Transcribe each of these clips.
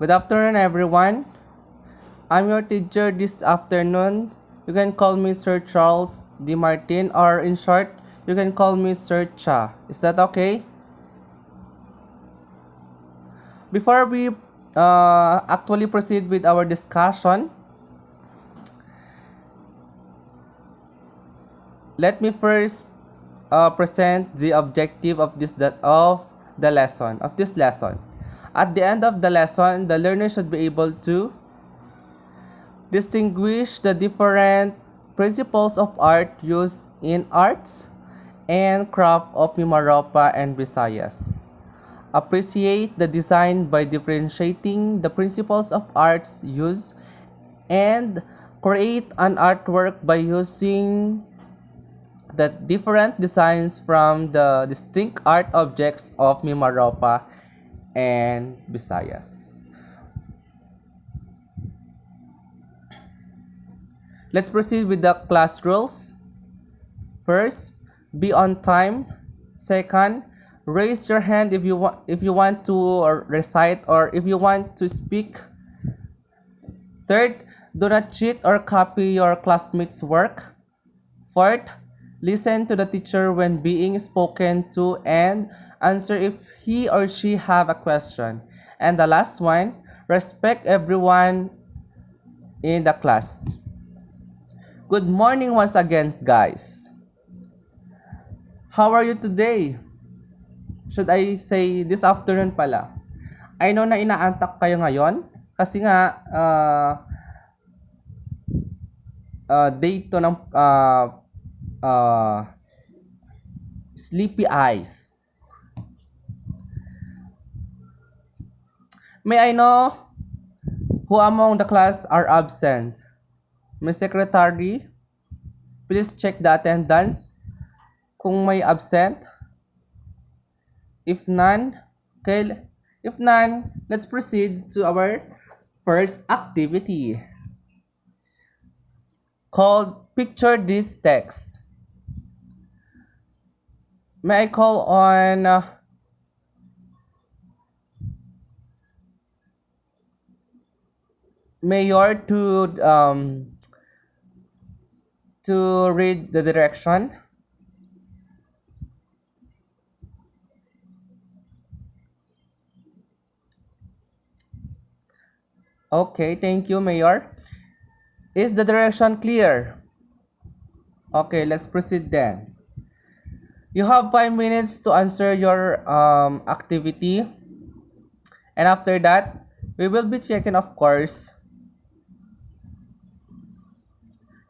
Good afternoon, everyone. I'm your teacher this afternoon. You can call me Sir Charles D.Martin, or in short, you can call me Sir Cha. Is that okay? Before we actually proceed with our discussion, let me first present the objective of this lesson. At the end of the lesson, the learner should be able to distinguish the different principles of art used in arts and craft of MIMAROPA and VISAYAS. Appreciate the design by differentiating the principles of arts used, and create an artwork by using the different designs from the distinct art objects of MIMAROPA and VISAYAS. Let's proceed with the class rules. First, be on time. Second, raise your hand if you want to recite or if you want to speak. Third, do not cheat or copy your classmates' work. Fourth, listen to the teacher when being spoken to and answer if he or she have a question. And the last one, respect everyone in the class. Good morning once again, guys. How are you today? Should I say this afternoon pala? I know na inaantak kayo ngayon kasi nga day to ng sleepy eyes. May I know who among the class are absent? May secretary, please check the attendance kung may absent. If none, let's proceed to our first activity called Picture This Text. May I call on Mayor to read the direction. Okay, thank you, Mayor. Is the direction clear? Okay, let's proceed then. You have 5 minutes to answer your activity. And after that, we will be checking, of course.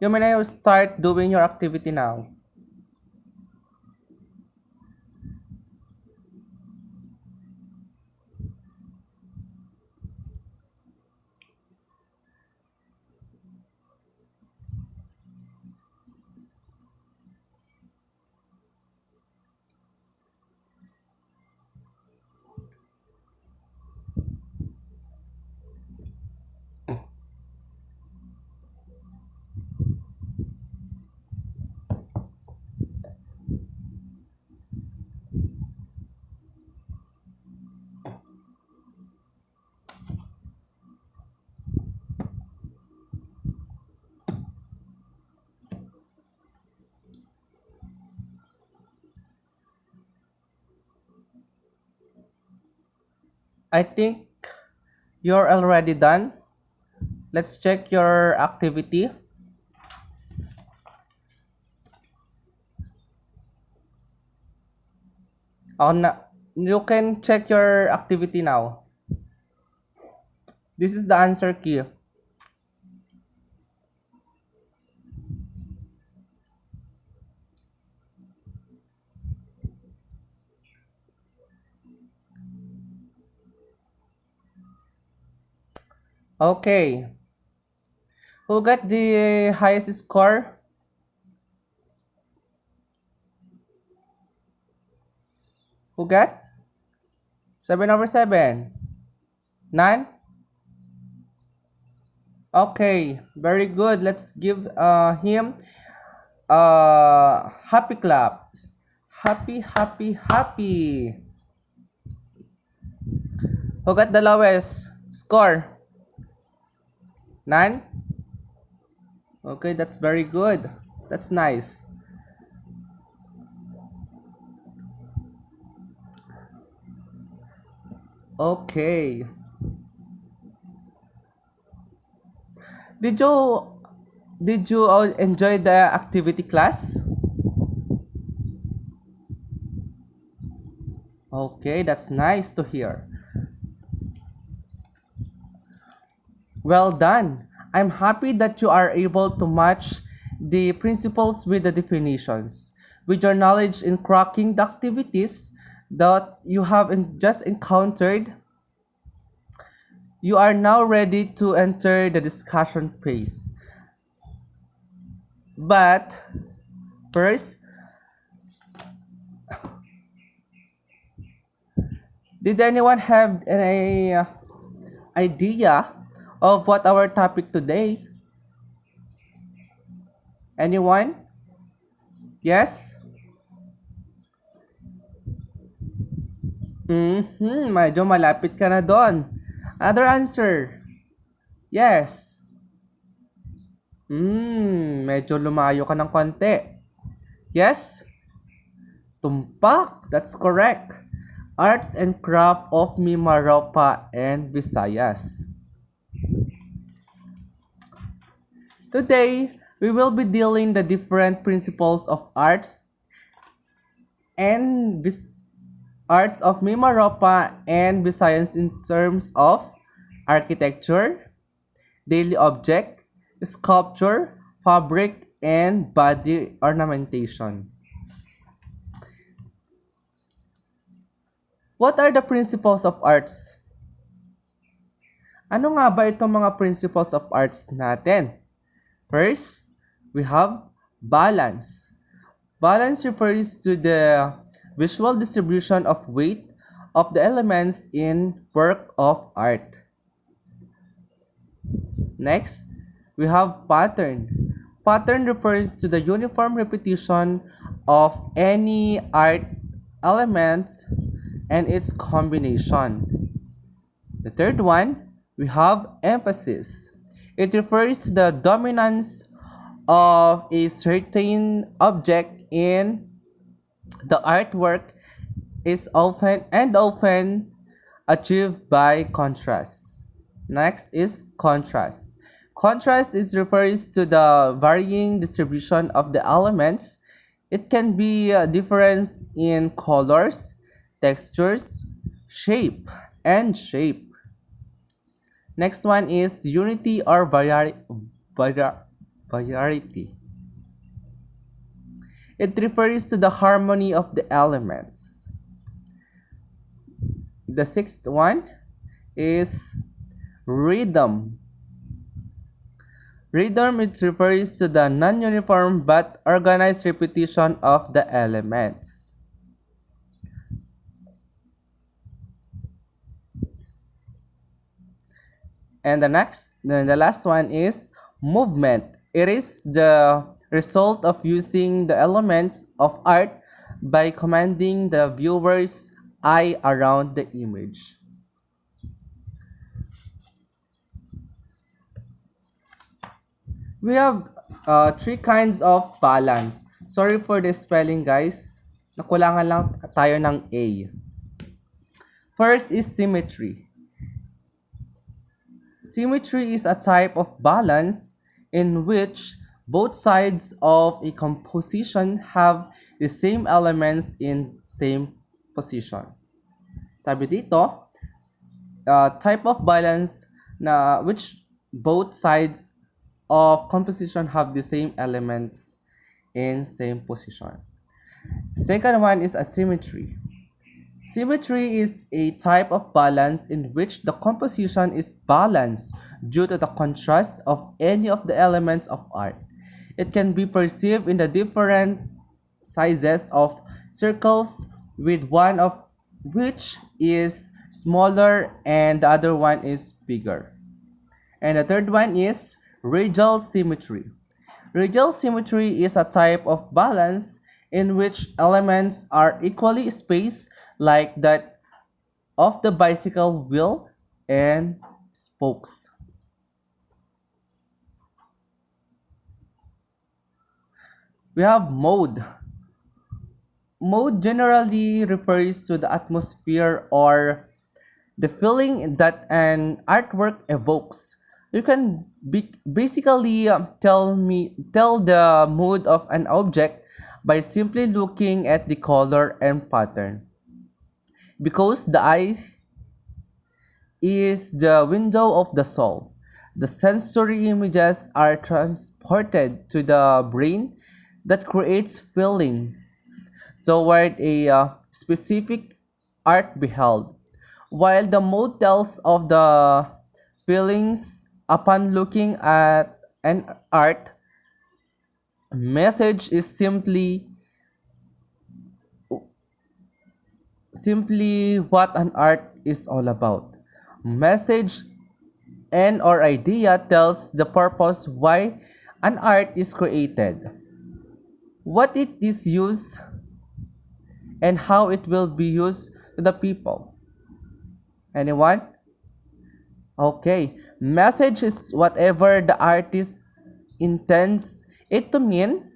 You may now start doing your activity now. I think you're already done. Let's check your activity. You can check your activity now. This is the answer key. Okay. Who got the highest score? Who got? 7/7. None? Okay, very good. Let's give him a happy clap. Happy, happy, happy. Who got the lowest? Score. None? Okay, that's very good. That's nice. Okay. Did you did you enjoy the activity class? Okay, that's nice to hear. Well done. I'm happy that you are able to match the principles with the definitions. With your knowledge in cracking the activities that you have just encountered, you are now ready to enter the discussion phase. But first, did anyone have any idea of what our topic today? Anyone? Yes? Medyo malapit ka na doon. Other answer. Yes. Medyo lumayo ka ng konti. Yes? Tumpak. That's correct. Arts and Craft of MIMAROPA and Visayas. Today, we will be dealing the different principles of and arts of MIMAROPA and Visayas in terms of architecture, daily object, sculpture, fabric, and body ornamentation. What are the principles of arts? Ano nga ba itong mga principles of arts natin? First, we have balance. Balance refers to the visual distribution of weight of the elements in work of art. Next, we have pattern. Pattern refers to the uniform repetition of any art elements and its combination. The third one, we have emphasis. It refers to the dominance of a certain object in the artwork is often achieved by contrast. Next is contrast. Contrast is refers to the varying distribution of the elements. It can be a difference in colors, textures, and shape. Next one is unity or variety. It refers to the harmony of the elements. The sixth one is rhythm. Rhythm, it refers to the non-uniform but organized repetition of the elements. And the last one is movement. It is the result of using the elements of art by commanding the viewer's eye around the image. We have three kinds of balance. Sorry for the spelling, guys. Nakulangan lang tayo ng A. First is symmetry. Symmetry is a type of balance in which both sides of a composition have the same elements in same position. Sabi dito, type of balance na which both sides of composition have the same elements in same position. Second one is asymmetry. Symmetry is a type of balance in which the composition is balanced due to the contrast of any of the elements of art. It can be perceived in the different sizes of circles, with one of which is smaller and the other one is bigger. And the third one is radial symmetry. Radial symmetry is a type of balance in which elements are equally spaced, like that of the bicycle wheel and spokes. We have mode. Mode generally refers to the atmosphere or the feeling that an artwork evokes. You can basically tell the mood of an object by simply looking at the color and pattern. Because the eye is the window of the soul. The sensory images are transported to the brain that creates feelings toward a specific art beheld, while the mood tells of the feelings upon looking at an art message is simply what an art is all about. Message and or idea tells the purpose why an art is created, what it is used, and how it will be used to the people. Anyone? Okay. Message is whatever the artist intends it to mean,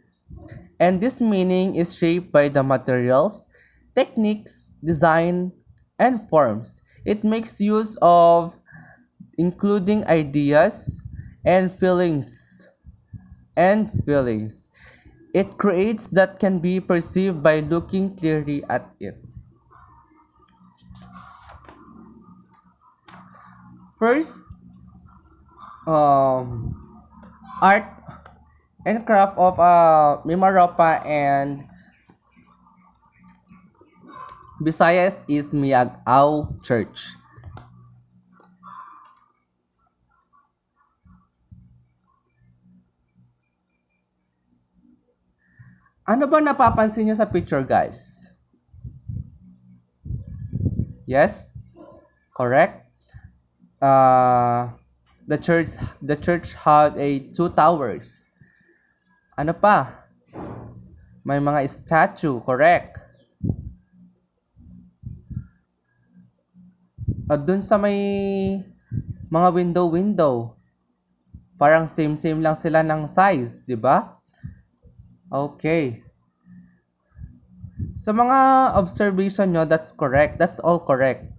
and this meaning is shaped by the materials, techniques, design, and forms. It makes use of including ideas and feelings. It creates that can be perceived by looking clearly at it. First, um, art and craft of MIMAROPA and Visayas is Miag-Aw Church. Ano ba napapansin nyo sa picture, guys? Yes? Correct? Uh, the church had a two towers. Ano pa? May mga statue, correct? At dun sa may mga window, parang same lang sila ng size, di ba? Okay. Sa mga observation nyo, that's correct. That's all correct.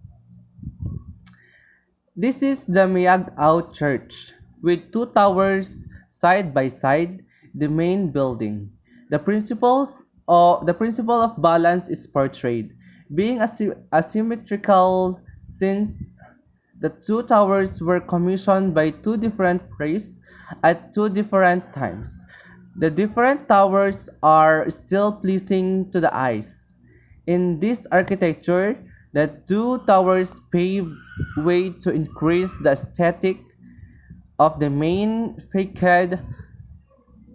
This is the Miag-Aw Church with two towers side by side, the main building. The principle of balance is portrayed, being asymmetrical since the two towers were commissioned by two different priests at two different times. The different towers are still pleasing to the eyes. In this architecture, the two towers pave way to increase the aesthetic of the main facade,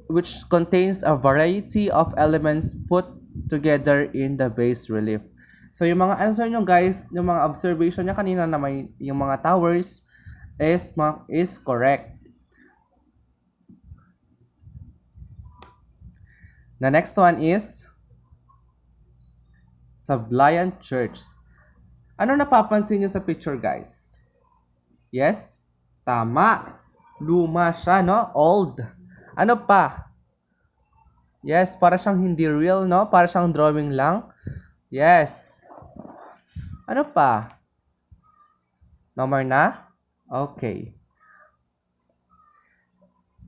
which contains a variety of elements put together in the bas relief. So yung mga answer nyo guys, yung mga observation nyo kanina na may yung mga towers is correct. The next one is Sablayan Church. Ano napapansin nyo sa picture, guys? Yes? Tama. Luma siya, no? Old. Ano pa? Yes, para siyang hindi real, no? Para siyang drawing lang. Yes. Ano pa? No more na? Okay.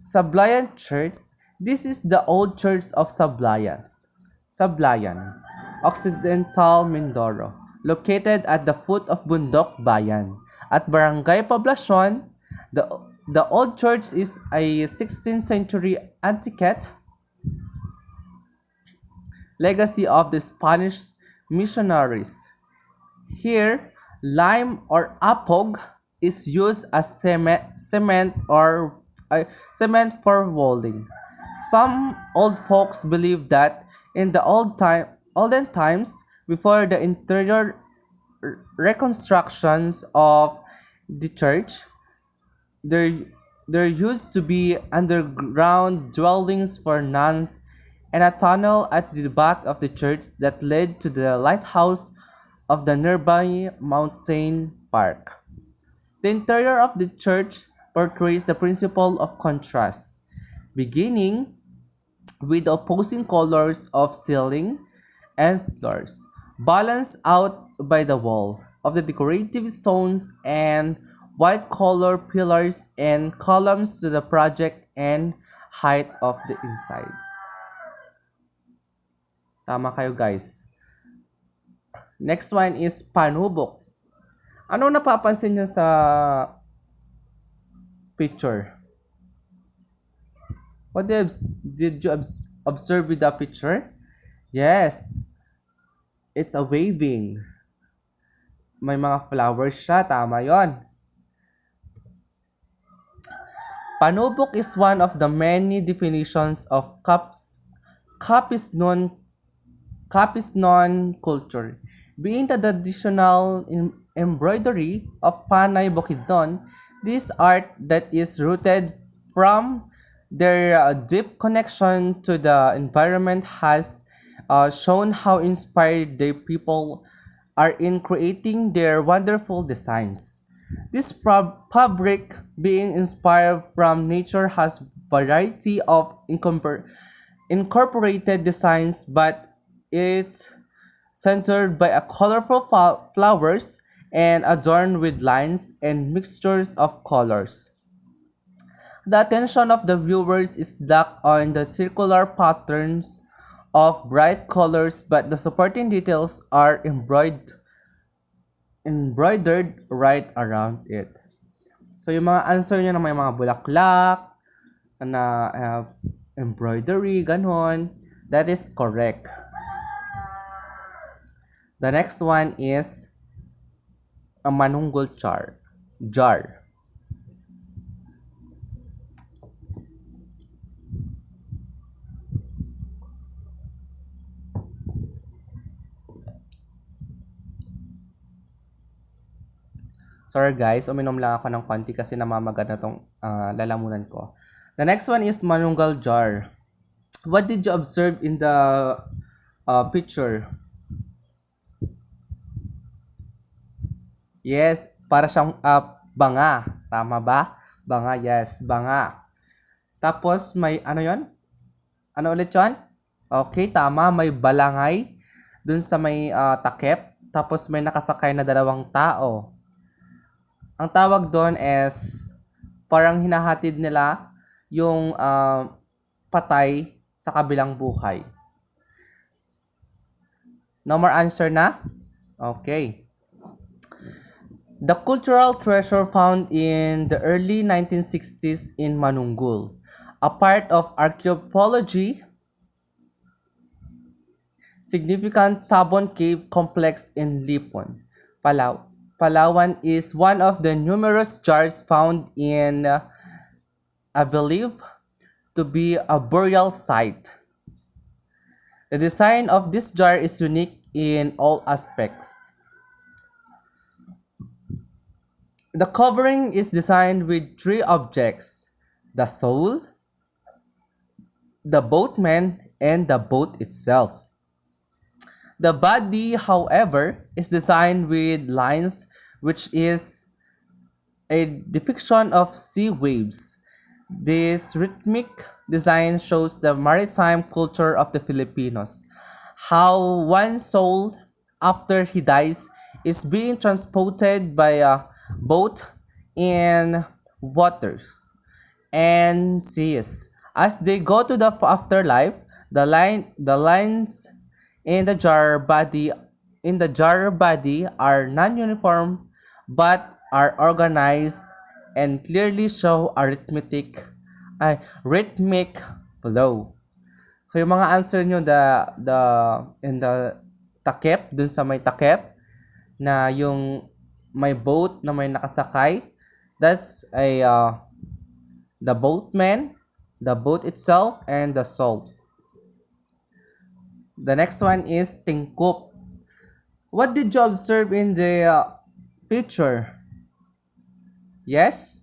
Sablayan Church. This is the old church of Sablayan, Occidental Mindoro, located at the foot of Bundok Bayan. At Barangay Poblacion, the old church is a 16th century antiquette legacy of the Spanish missionaries. Here, lime or apog is used as cement for walling. Some old folks believe that in the olden times, before the interior reconstructions of the church, there used to be underground dwellings for nuns and a tunnel at the back of the church that led to the lighthouse of the nearby mountain park. The interior of the church portrays the principle of contrast, beginning with the opposing colors of ceiling and floors, balanced out by the wall of the decorative stones and white color pillars and columns to the project and height of the inside. Tama kayo guys. Next one is panubok. Ano napapansin nyo sa picture? What did you observe with the picture? Yes, it's a waving. May mga flowers siya, tama yon. Panubok is one of the many definitions of Capisnon culture. Being the traditional embroidery of Panay Bukidnon, this art that is rooted from their deep connection to the environment has shown how inspired the people are in creating their wonderful designs. This fabric, being inspired from nature, has variety of incorporated designs, but it's centered by a colorful flowers and adorned with lines and mixtures of colors. The attention of the viewers is locked on the circular patterns of bright colors, but the supporting details are embroidered right around it. So yung mga answer niya na may mga bulaklak, na embroidery, ganon, that is correct. The next one is a manunggol jar. Sorry guys, uminom lang ako ng konti kasi namamagat na tong lalamunan ko. The next one is manunggal jar. What did you observe in the picture? Yes, para siyang banga. Tama ba? Banga, yes, banga. Tapos may ano yon? Ano ulit yon? Okay, tama. May balangay dun sa may takip. Tapos may nakasakay na dalawang tao. Ang tawag doon is parang hinahatid nila yung patay sa kabilang buhay. No more answer na? Okay. The cultural treasure found in the early 1960s in Manunggul, a part of archaeology, significant Tabon Cave complex in Lipon, Palawan is one of the numerous jars found in, I believe, to be a burial site. The design of this jar is unique in all aspects. The covering is designed with three objects: the soul, the boatman, and the boat itself. The body, however, is designed with lines, which is a depiction of sea waves. This rhythmic design shows the maritime culture of the Filipinos, how one soul, after he dies, is being transported by a boat in waters and seas. As they go to the afterlife, the lines in the jar body are non-uniform but are organized and clearly show a rhythmic flow. So yung mga answer nyo in the takip, dun sa may takip na yung may boat na may nakasakay, that's the boatman, the boat itself, and the soul. The next one is tingkup. What did you observe in the picture? Yes?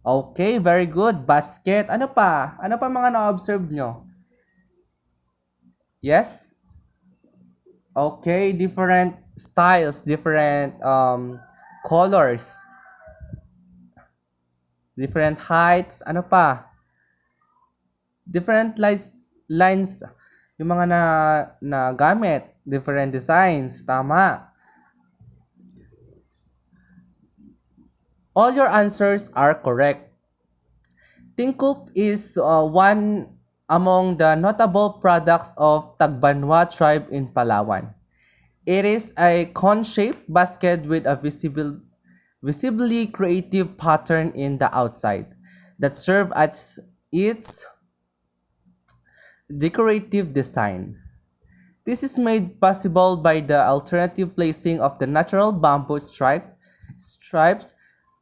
Okay, very good. Basket. Ano pa? Ano pa mga na-observe nyo? Yes? Okay, different styles, different colors, different heights, ano pa? Different lines, yung mga na gamit, different designs, tama. All your answers are correct. Tingkup is one among the notable products of Tagbanwa tribe in Palawan. It is a cone-shaped basket with a visibly creative pattern in the outside that serve as its decorative design. This is made possible by the alternative placing of the natural bamboo stripes,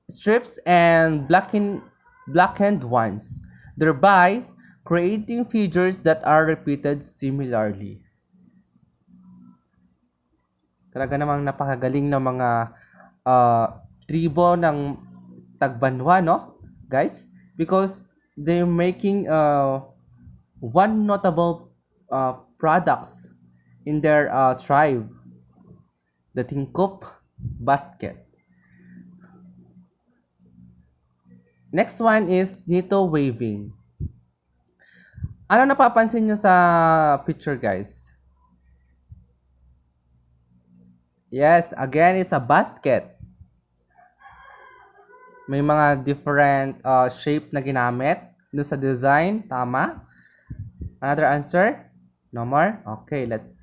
strips, and blackened ones, thereby creating figures that are repeated similarly. Talaga namang napakagaling ng mga tribo ng Tagbanwa, no? Guys, because they're making one notable products in their tribe, the Tingkup basket. Next one is Nito waving. Ano napapansin nyo sa picture, guys? Yes, again, it's a basket. May mga different shape na ginamit doon sa design. Tama? Another answer? No more? Okay, let's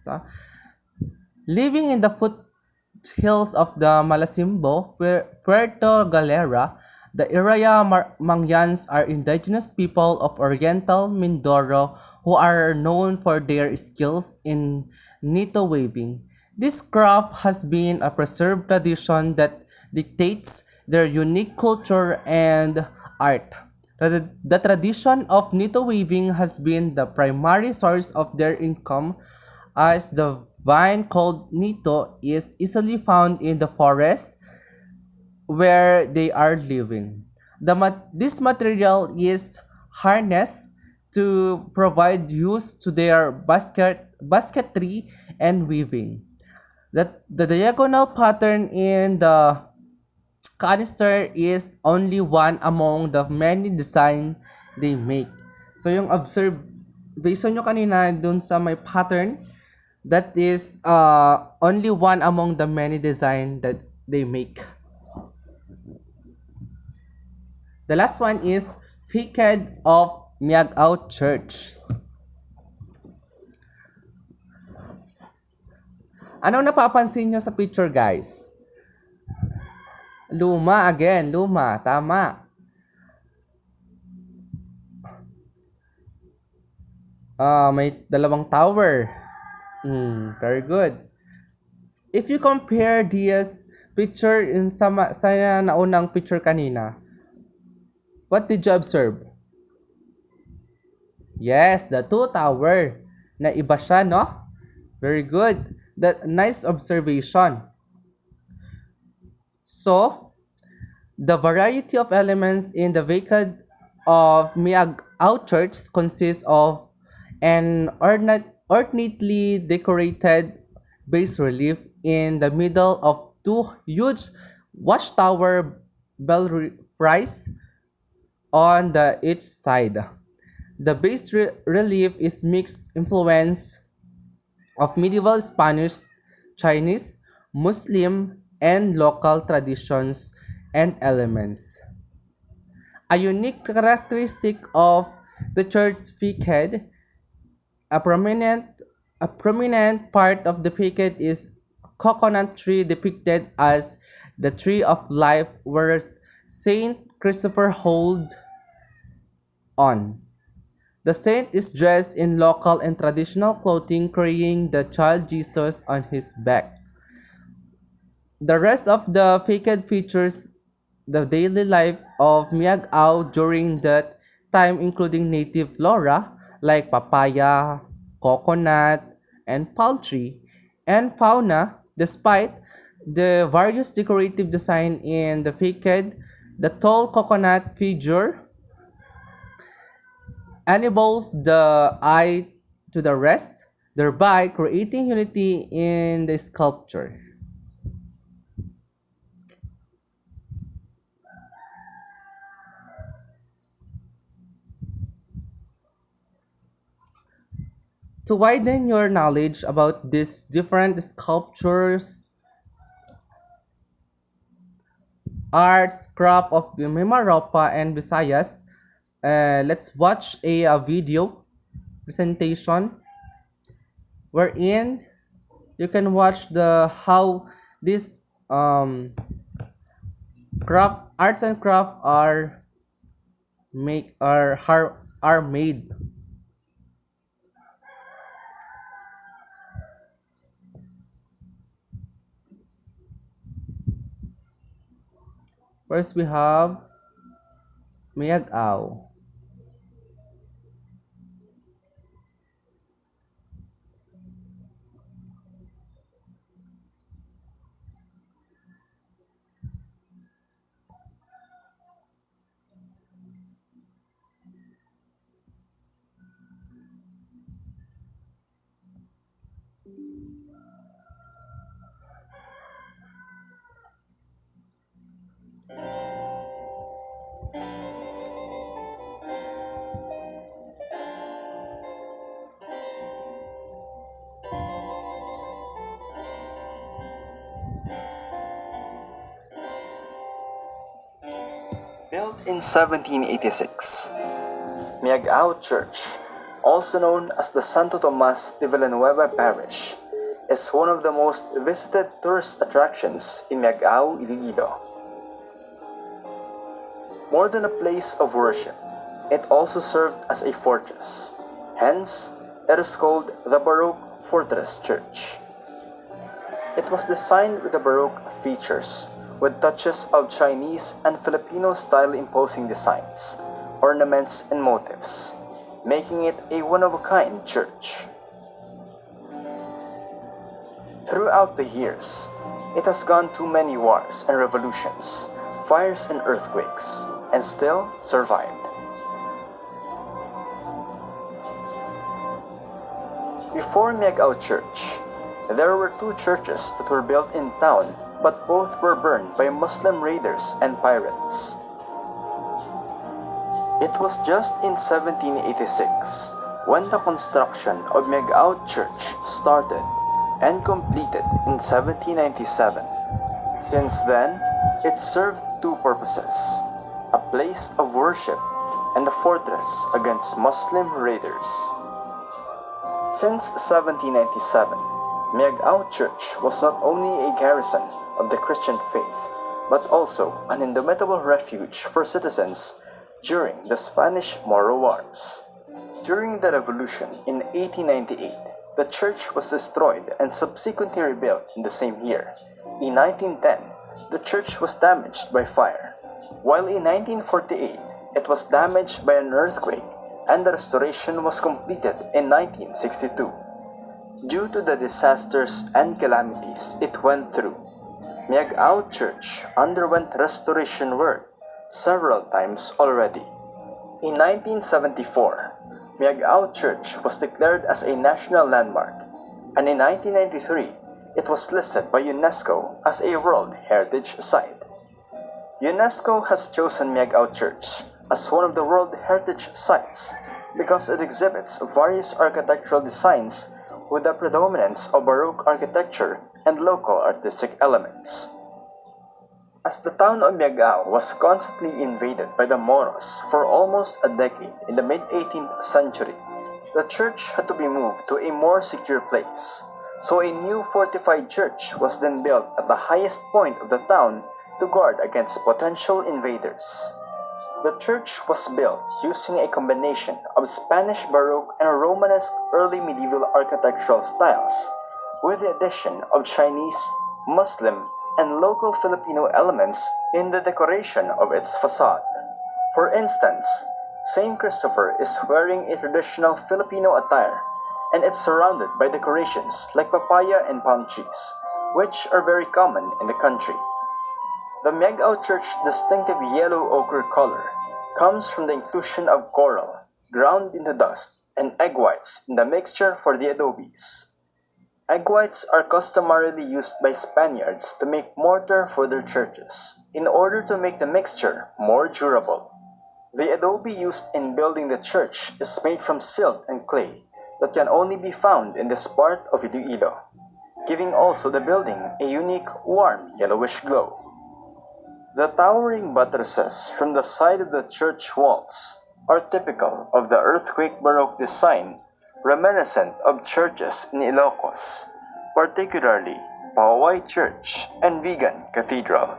living in the foothills of the Malasimbo, Puerto Galera, the Iraya Mangyans are indigenous people of Oriental Mindoro who are known for their skills in nito weaving. This craft has been a preserved tradition that dictates their unique culture and art. The tradition of nito weaving has been the primary source of their income, as the vine called nito is easily found in the forest where they are living. This material is harnessed to provide use to their basketry and weaving. The diagonal pattern in the canister is only one among the many design they make. So yung observation nyo kanina dun sa may pattern, that is only one among the many design that they make. The last one is Facade of Miagao Church. Ano napapansin nyo sa picture, guys? Luma again, luma. Tama. May dalawang tower. Very good. If you compare this picture sa naunang picture kanina, what did you observe? Yes, the two tower. Na iba siya, no? Very good. That nice observation. So, the variety of elements in the facade of Miagao Church consists of an ornately decorated bas relief in the middle of two huge watchtower belfries on each side. The bas relief is mixed influence of medieval Spanish, Chinese, Muslim, and local traditions and elements. A unique characteristic of the church's facade, a prominent part of the facade is coconut tree depicted as the tree of life where Saint Christopher hold on. The saint is dressed in local and traditional clothing, carrying the child Jesus on his back. The rest of the facade features the daily life of Miagao during that time, including native flora like papaya, coconut, and palm tree, and fauna. Despite the various decorative design in the facade, the tall coconut figure enables the eye to the rest, thereby creating unity in the sculpture. To widen your knowledge about these different sculptures, arts, craft of MIMAROPA and Visayas, let's watch a video presentation wherein you can watch the how this craft arts and craft are made. First we have Miyag-Aw. Built in 1786, Miag-Ao Church, also known as the Santo Tomas de Villanueva Parish, is one of the most visited tourist attractions in Miag-Ao, Iloilo. More than a place of worship, it also served as a fortress. Hence, it is called the Baroque Fortress Church. It was designed with the Baroque features, with touches of Chinese and Filipino style imposing designs, ornaments, and motifs, making it a one-of-a-kind church. Throughout the years, it has gone through many wars and revolutions, fires and earthquakes, and still survived. Before Miag-Ao Church, there were two churches that were built in town, but both were burned by Muslim raiders and pirates. It was just in 1786 when the construction of Miag-Ao Church started and completed in 1797. Since then, it served two purposes: a place of worship and a fortress against Muslim raiders. Since 1797, Miag-Ao Church was not only a garrison of the Christian faith, but also an indomitable refuge for citizens during the Spanish-Moro Wars. During the Revolution in 1898, the church was destroyed and subsequently rebuilt in the same year. In 1910, the church was damaged by fire, while in 1948, it was damaged by an earthquake, and the restoration was completed in 1962. Due to the disasters and calamities it went through, Miag-Ao Church underwent restoration work several times already. In 1974, Miag-Ao Church was declared as a national landmark, and in 1993, it was listed by UNESCO as a World Heritage Site. UNESCO has chosen Miag-Ao Church as one of the World Heritage Sites because it exhibits various architectural designs with a predominance of Baroque architecture and local artistic elements. As the town of Miag-Ao was constantly invaded by the Moros for almost a decade in the mid-18th century, the church had to be moved to a more secure place, so a new fortified church was then built at the highest point of the town to guard against potential invaders. The church was built using a combination of Spanish Baroque and Romanesque early medieval architectural styles, with the addition of Chinese, Muslim, and local Filipino elements in the decoration of its facade. For instance, Saint Christopher is wearing a traditional Filipino attire, and it's surrounded by decorations like papaya and palm trees, which are very common in the country. The Miag-Ao Church distinctive yellow ochre color comes from the inclusion of coral, ground into dust, and egg whites in the mixture for the adobes. Egg whites are customarily used by Spaniards to make mortar for their churches, in order to make the mixture more durable. The adobe used in building the church is made from silt and clay that can only be found in this part of Iloilo, giving also the building a unique, warm, yellowish glow. The towering buttresses from the side of the church walls are typical of the earthquake Baroque design reminiscent of churches in Ilocos, particularly Pauay Church and Vigan Cathedral.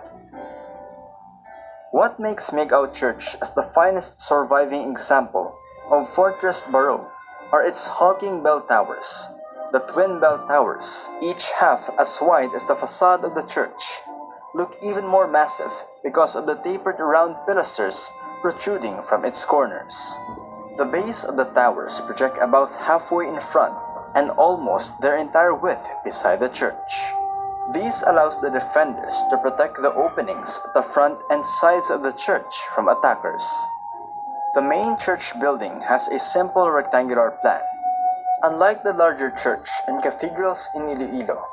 What makes Miagao Church as the finest surviving example of Fortress Baroque are its hulking bell towers. The twin bell towers, each half as wide as the facade of the church, look even more massive because of the tapered round pilasters protruding from its corners. The base of the towers project about halfway in front and almost their entire width beside the church. This allows the defenders to protect the openings at the front and sides of the church from attackers. The main church building has a simple rectangular plan. Unlike the larger church and cathedrals in Iloilo,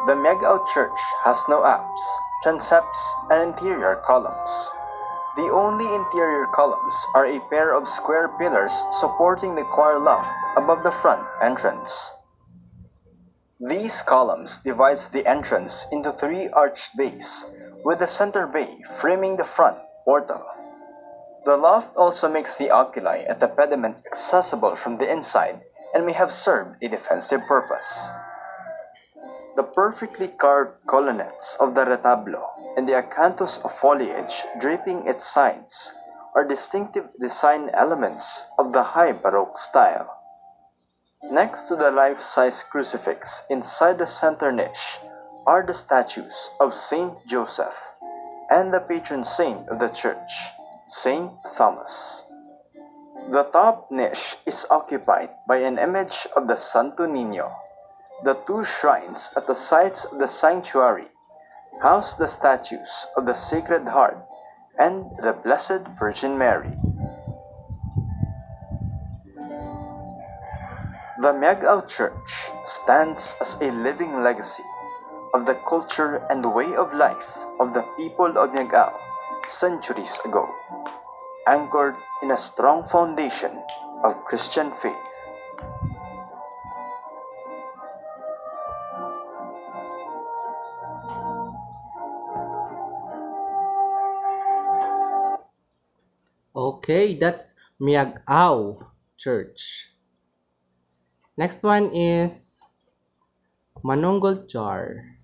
the Miagao Church has no apse, transepts, and interior columns. The only interior columns are a pair of square pillars supporting the choir loft above the front entrance. These columns divides the entrance into three arched bays, with the center bay framing the front portal. The loft also makes the oculi at the pediment accessible from the inside and may have served a defensive purpose. The perfectly carved colonnettes of the retablo and the acanthus of foliage draping its sides are distinctive design elements of the high Baroque style. Next to the life-size crucifix inside the center niche are the statues of Saint Joseph and the patron saint of the church, Saint Thomas. The top niche is occupied by an image of the Santo Niño. The two shrines at the sides of the sanctuary house the statues of the Sacred Heart and the Blessed Virgin Mary. The Miagao Church stands as a living legacy of the culture and way of life of the people of Miagao centuries ago, anchored in a strong foundation of Christian faith. Okay, that's Miagao Church. Next one is Manonggol Jar.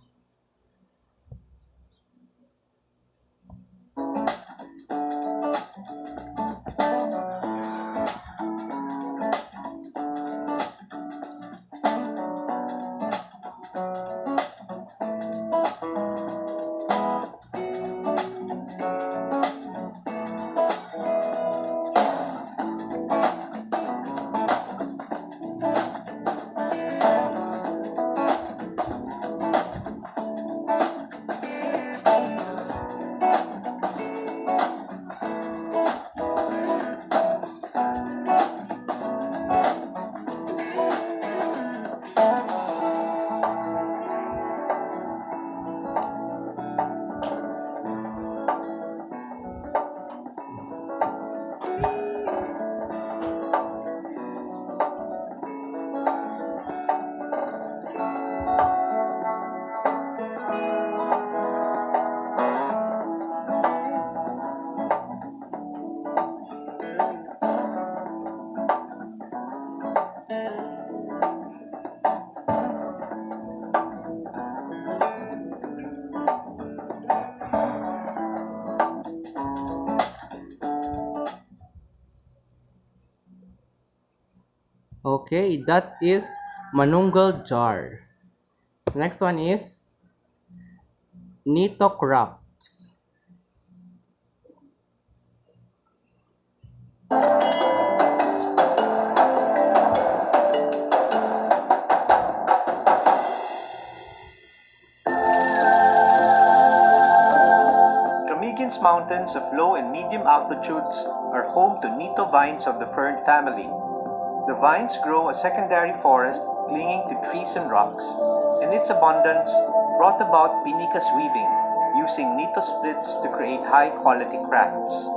Okay, that is Manunggal Jar. Next one is Nitok Rocks. Camigin's mountains of low and medium altitudes are home to Nito vines of the fern family. The vines grow a secondary forest clinging to trees and rocks, and its abundance brought about Pinica's weaving, using Nito splits to create high-quality crafts.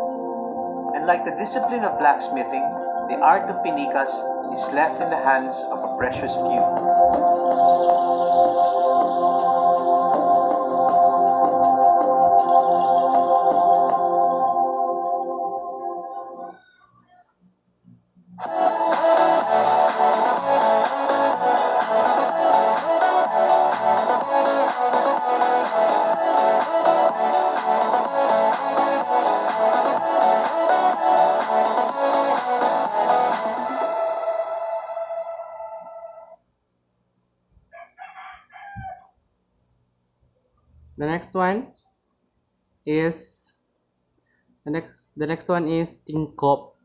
And like the discipline of blacksmithing, the art of pinikas is left in the hands of a precious few. The next one is tingkop.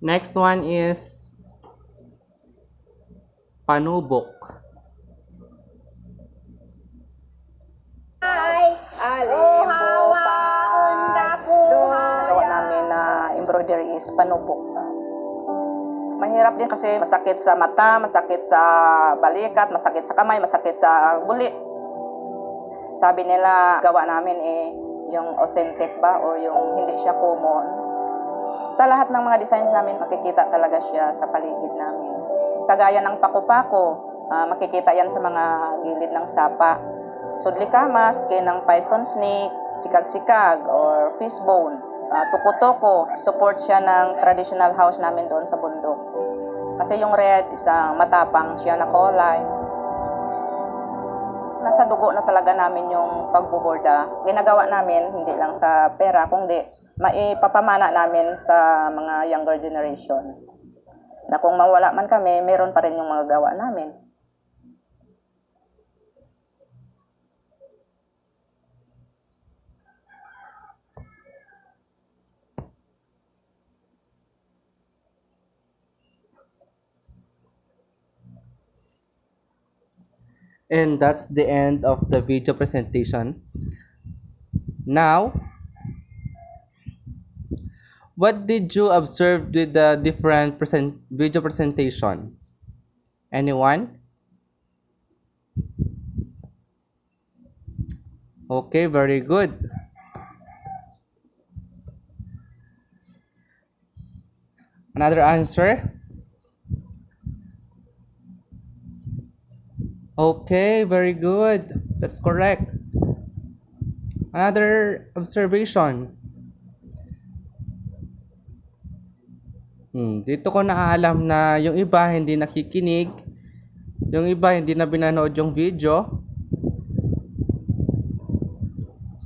Next one is panubok. Gawa namin na embroidery is panubok. Mahirap din kasi masakit sa mata, masakit sa balikat, masakit sa kamay, masakit sa guli. Sabi nila, gawa namin yung authentic ba o yung hindi siya common. Sa lahat ng mga designs namin, makikita talaga siya sa paligid namin. Kagaya ng pako-pako, makikita yan sa mga gilid ng sapa. Sudlikamas, ng python snake, sikag-sikag, or fishbone. Tuko-toko, support siya ng traditional house namin doon sa bundok. Kasi yung red, isang matapang siya na kulay. Nasa dugo na talaga namin yung pagbuborda. Ginagawa namin, hindi lang sa pera, kundi maipapamana namin sa mga younger generation. Na kung mawala man kami, meron pa rin yung mga gawa namin. And that's the end of the video presentation. Now, what did you observe with the different video presentation? Anyone? Okay, very good. Another answer? Okay, very good. That's correct. Another observation. Dito ko naaalam na yung iba hindi nakikinig, yung iba hindi na binanood yung video.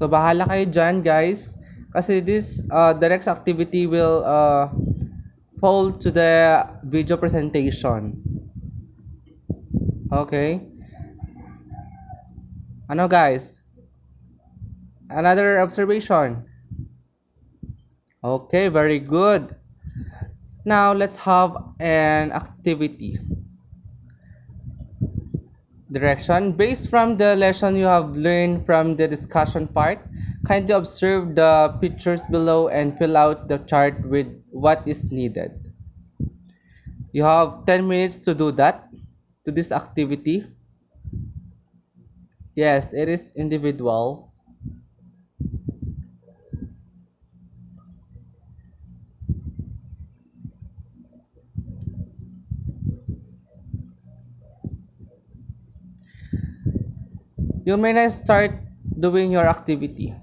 So, bahala kayo dyan, guys. Kasi this, the next activity will fall to the video presentation. Okay? Ano, guys? Another observation. Okay, very good. Now, let's have an activity. Direction. Based from the lesson you have learned from the discussion part, kindly observe the pictures below and fill out the chart with what is needed. You have 10 minutes to do that, to this activity. Yes, it is individual. You may now start doing your activity.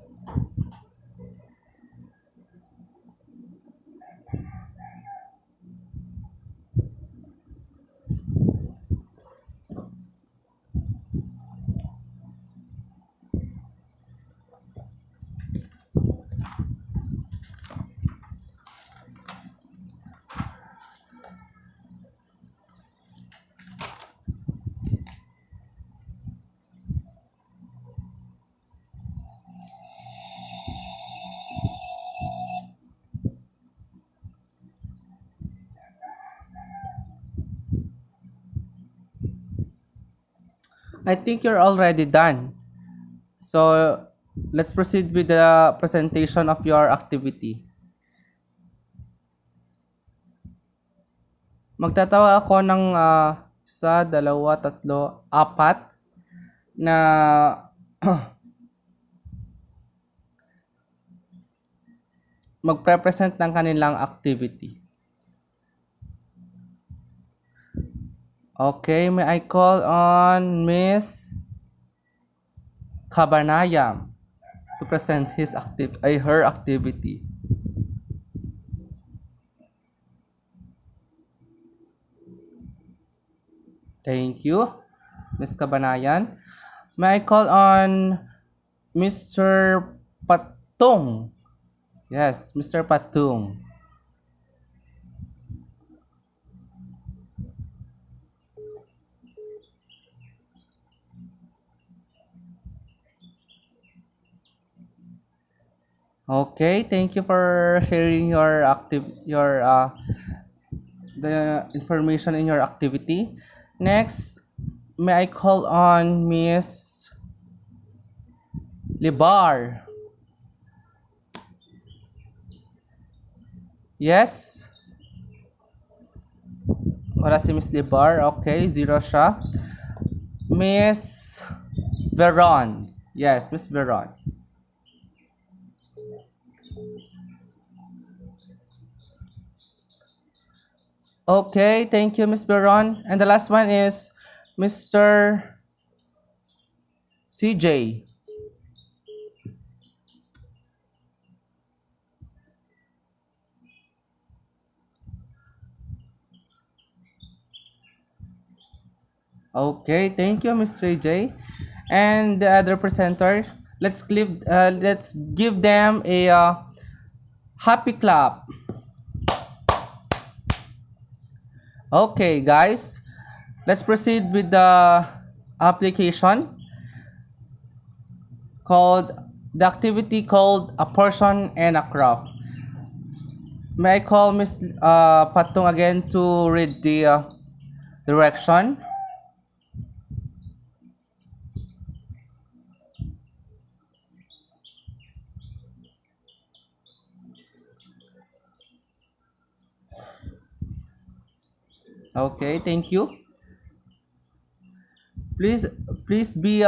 I think you're already done. So, let's proceed with the presentation of your activity. Magtatawa ako ng isa, dalawa, tatlo, apat na magpre-present ng kanilang activity. Okay, may I call on Miss Cabanayam to present her activity. Thank you, Miss Cabanayan. May I call on Mr. Patung? Yes, Mr. Patung. Okay, thank you for sharing the information in your activity. Next, may I call on Miss Libar? Yes? Wala si Miss Libar. Okay, zero siya. Miss Veron. Yes, Miss Veron. Okay, thank you, Miss Veron. And the last one is Mr. CJ. Okay, thank you, Mr. J. And the other presenter, let's give them a happy clap. Okay, guys, let's proceed with the application called the activity called a portion and a crop. May I call Miss Patung again to read the direction? Okay, thank you. Please be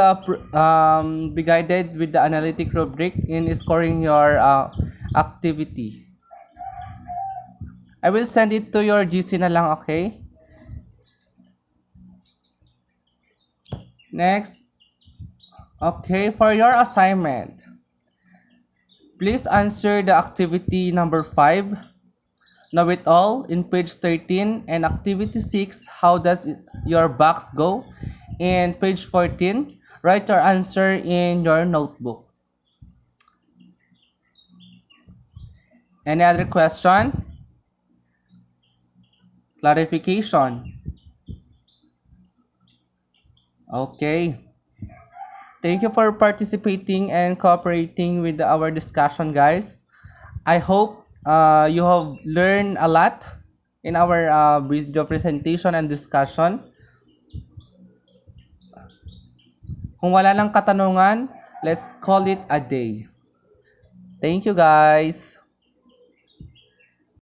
guided with the analytic rubric in scoring your activity. I will send it to your GC na lang, okay? Next. Okay, for your assignment, please answer the activity number 5. Know it all in page 13 and activity 6, how does your box go? In page 14, write your answer in your notebook. Any other question? Clarification? Okay. Thank you for participating and cooperating with our discussion, guys. I hope you have learned a lot in our video presentation and discussion. Kung wala lang katanungan, let's call it a day. Thank you, guys.